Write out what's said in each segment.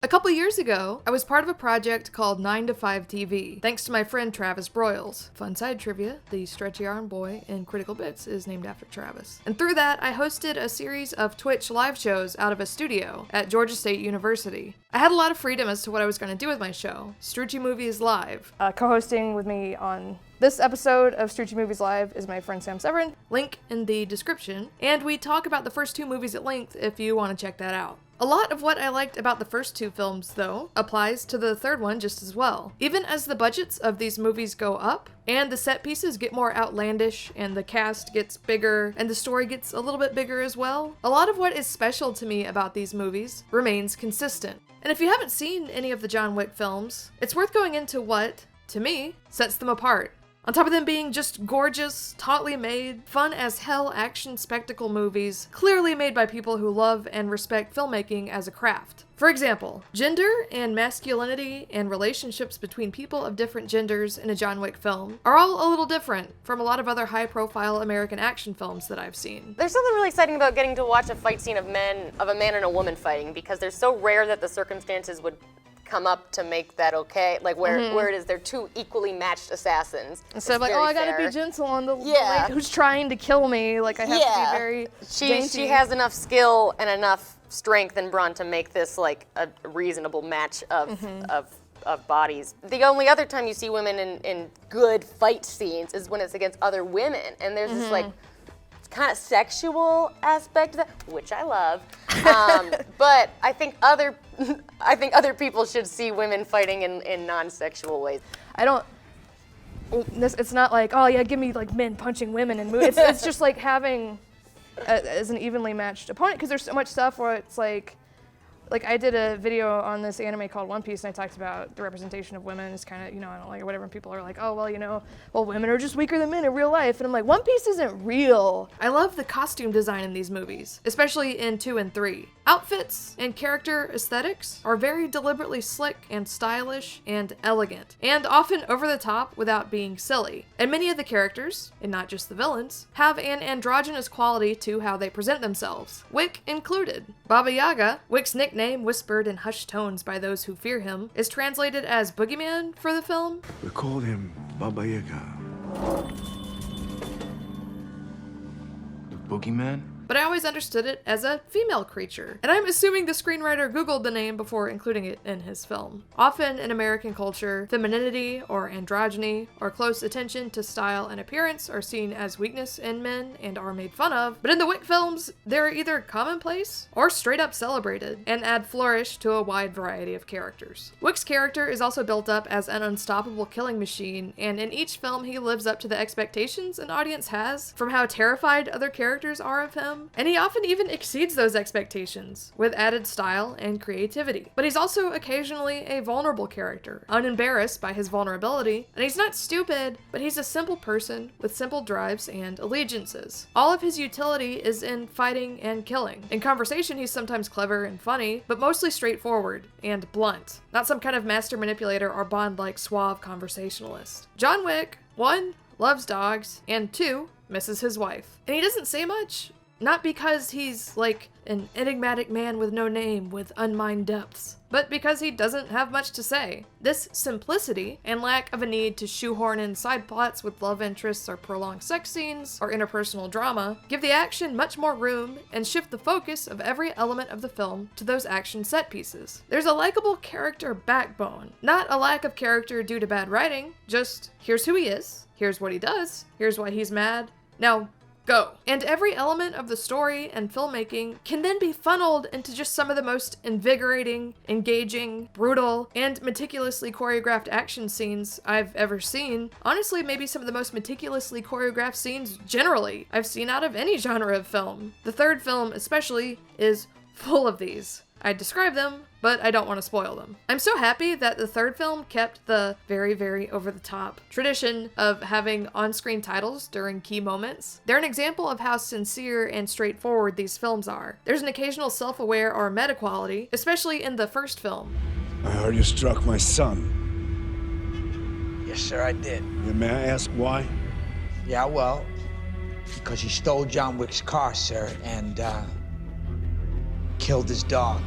couple years ago, I was part of a project called 9 to 5 TV, thanks to my friend Travis Broyles. Fun side trivia, the stretchy arm boy in Critical Bits is named after Travis. And through that, I hosted a series of Twitch live shows out of a studio at Georgia State University. I had a lot of freedom as to what I was going to do with my show, Strucci Movies Live. Co-hosting with me on this episode of Strucci Movies Live is my friend Sam Severin, link in the description, and we talk about the first two movies at length if you want to check that out. A lot of what I liked about the first two films, though, applies to the third one just as well. Even as the budgets of these movies go up, and the set pieces get more outlandish, and the cast gets bigger, and the story gets a little bit bigger as well, a lot of what is special to me about these movies remains consistent. And if you haven't seen any of the John Wick films, it's worth going into what, to me, sets them apart. On top of them being just gorgeous, tautly made, fun as hell action spectacle movies, clearly made by people who love and respect filmmaking as a craft. For example, gender and masculinity and relationships between people of different genders in a John Wick film are all a little different from a lot of other high-profile American action films that I've seen. There's something really exciting about getting to watch a fight scene of a man and a woman fighting, because they're so rare that the circumstances would come up to make that okay, like where it is they're two equally matched assassins. Instead of like, oh, I gotta be gentle on the lady who's trying to kill me, like I have to be very dainty. She has enough skill and enough strength and brawn to make this like a reasonable match of bodies. The only other time you see women in good fight scenes is when it's against other women, and there's this like kind of sexual aspect to that, which I love. But I think other people should see women fighting in non-sexual ways. It's not like, oh yeah, give me like men punching women and movies. It's just like having as an evenly matched opponent, because there's so much stuff where it's like I did a video on this anime called One Piece, and I talked about the representation of women is kind of, I don't like it, whatever, and people are like, oh, well, women are just weaker than men in real life, and I'm like, One Piece isn't real. I love the costume design in these movies, especially in 2 and 3. Outfits and character aesthetics are very deliberately slick and stylish and elegant, and often over the top without being silly. And many of the characters, and not just the villains, have an androgynous quality to how they present themselves, Wick included. Baba Yaga, Wick's nickname whispered in hushed tones by those who fear him, is translated as Boogeyman for the film. We call him Baba Yaga. The Boogeyman? But I always understood it as a female creature, and I'm assuming the screenwriter Googled the name before including it in his film. Often in American culture, femininity or androgyny or close attention to style and appearance are seen as weakness in men and are made fun of, but in the Wick films, they're either commonplace or straight up celebrated and add flourish to a wide variety of characters. Wick's character is also built up as an unstoppable killing machine, and in each film he lives up to the expectations an audience has from how terrified other characters are of him. And he often even exceeds those expectations, with added style and creativity. But he's also occasionally a vulnerable character, unembarrassed by his vulnerability, and he's not stupid, but he's a simple person with simple drives and allegiances. All of his utility is in fighting and killing. In conversation, he's sometimes clever and funny, but mostly straightforward and blunt, not some kind of master manipulator or Bond-like suave conversationalist. John Wick, 1, loves dogs, and 2, misses his wife. And he doesn't say much, not because he's like an enigmatic man with no name with unmined depths, but because he doesn't have much to say. This simplicity and lack of a need to shoehorn in side plots with love interests or prolonged sex scenes or interpersonal drama give the action much more room and shift the focus of every element of the film to those action set pieces. There's a likable character backbone, not a lack of character due to bad writing, just here's who he is, here's what he does, here's why he's mad, now go. And every element of the story and filmmaking can then be funneled into just some of the most invigorating, engaging, brutal, and meticulously choreographed action scenes I've ever seen. Honestly, maybe some of the most meticulously choreographed scenes generally I've seen out of any genre of film. The third film especially is full of these. I describe them, but I don't want to spoil them. I'm so happy that the third film kept the very, very over-the-top tradition of having on-screen titles during key moments. They're an example of how sincere and straightforward these films are. There's an occasional self-aware or meta quality, especially in the first film. I heard you struck my son. Yes, sir, I did. And may I ask why? Yeah, well, because he stole John Wick's car, sir, and killed his dog.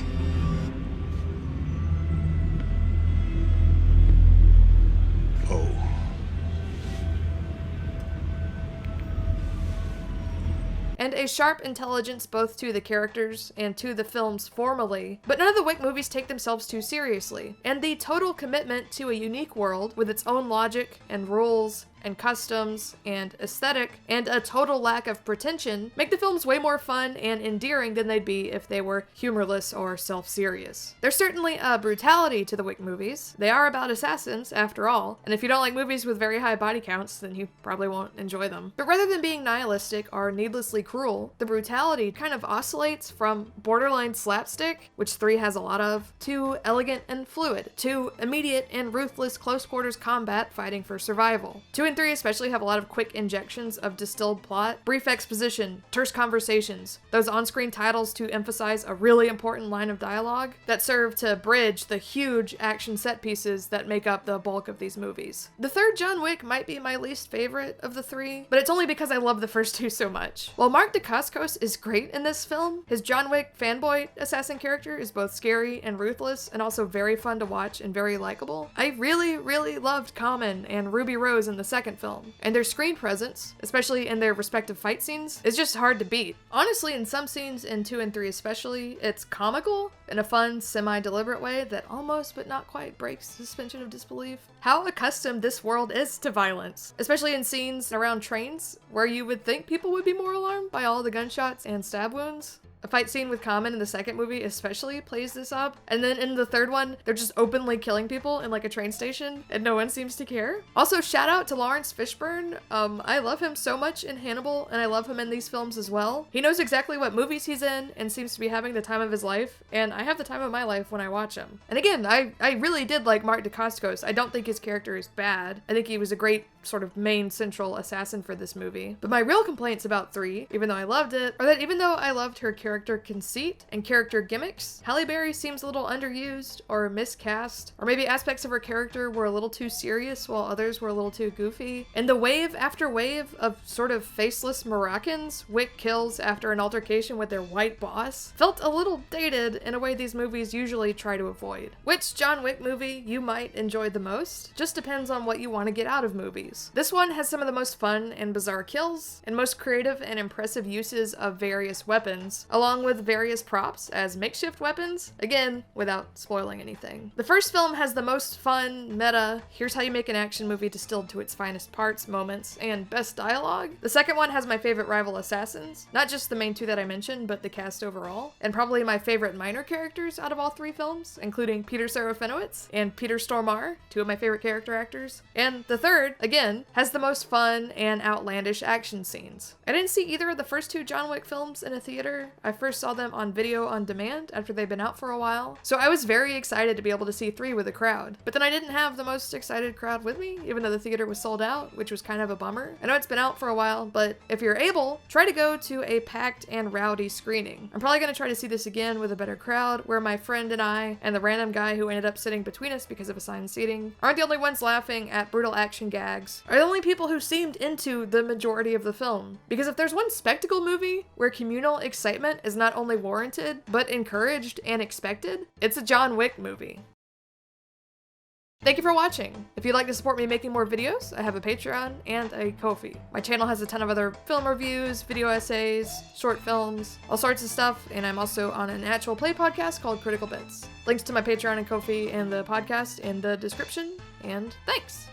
and a sharp intelligence both to the characters and to the films formally, but none of the Wick movies take themselves too seriously, and the total commitment to a unique world with its own logic and rules and customs and aesthetic and a total lack of pretension make the films way more fun and endearing than they'd be if they were humorless or self-serious. There's certainly a brutality to the Wick movies. They are about assassins, after all, and if you don't like movies with very high body counts, then you probably won't enjoy them. But rather than being nihilistic or needlessly cruel, the brutality kind of oscillates from borderline slapstick, which 3 has a lot of, to elegant and fluid, to immediate and ruthless close quarters combat fighting for survival. 2 and 3 especially have a lot of quick injections of distilled plot, brief exposition, terse conversations, those on-screen titles to emphasize a really important line of dialogue that serve to bridge the huge action set pieces that make up the bulk of these movies. The third John Wick might be my least favorite of the 3, but it's only because I love the first 2 so much. While Mark Dacascos is great in this film, his John Wick fanboy assassin character is both scary and ruthless and also very fun to watch and very likable. I really loved Common and Ruby Rose in the second film, and their screen presence, especially in their respective fight scenes, is just hard to beat. Honestly, in some scenes, in 2 and 3 especially, it's comical in a fun, semi-deliberate way that almost but not quite breaks suspension of disbelief. How accustomed this world is to violence, especially in scenes around trains where you would think people would be more alarmed by all the gunshots and stab wounds. A fight scene with Common in the second movie especially plays this up, and then in the third one, they're just openly killing people in like a train station, and no one seems to care. Also, shout out to Lawrence Fishburne. I love him so much in Hannibal, and I love him in these films as well. He knows exactly what movies he's in, and seems to be having the time of his life, and I have the time of my life when I watch him. And again, I really did like Mark Dacascos. I don't think his character is bad. I think he was a great sort of main central assassin for this movie. But my real complaints about 3, even though I loved it, are that even though I loved her character conceit and character gimmicks, Halle Berry seems a little underused or miscast, or maybe aspects of her character were a little too serious while others were a little too goofy. And the wave after wave of sort of faceless Moroccans Wick kills after an altercation with their white boss felt a little dated in a way these movies usually try to avoid. Which John Wick movie you might enjoy the most just depends on what you want to get out of movies. This one has some of the most fun and bizarre kills, and most creative and impressive uses of various weapons, along with various props as makeshift weapons, again, without spoiling anything. The first film has the most fun, meta, here's how you make an action movie distilled to its finest parts, moments, and best dialogue. The second one has my favorite rival assassins, not just the main 2 that I mentioned, but the cast overall, and probably my favorite minor characters out of all 3 films, including Peter Serafinowicz and Peter Stormare, 2 of my favorite character actors. And the third, again, has the most fun and outlandish action scenes. I didn't see either of the first 2 John Wick films in a theater. I first saw them on video on demand after they'd been out for a while, so I was very excited to be able to see 3 with a crowd. But then I didn't have the most excited crowd with me, even though the theater was sold out, which was kind of a bummer. I know it's been out for a while, but if you're able, try to go to a packed and rowdy screening. I'm probably going to try to see this again with a better crowd, where my friend and I, and the random guy who ended up sitting between us because of assigned seating, aren't the only ones laughing at brutal action gags, are the only people who seemed into the majority of the film. Because if there's one spectacle movie where communal excitement is not only warranted, but encouraged and expected, it's a John Wick movie. Thank you for watching. If you'd like to support me making more videos, I have a Patreon and a Ko-fi. My channel has a ton of other film reviews, video essays, short films, all sorts of stuff, and I'm also on an actual play podcast called Critical Bits. Links to my Patreon and Ko-fi and the podcast in the description, and thanks!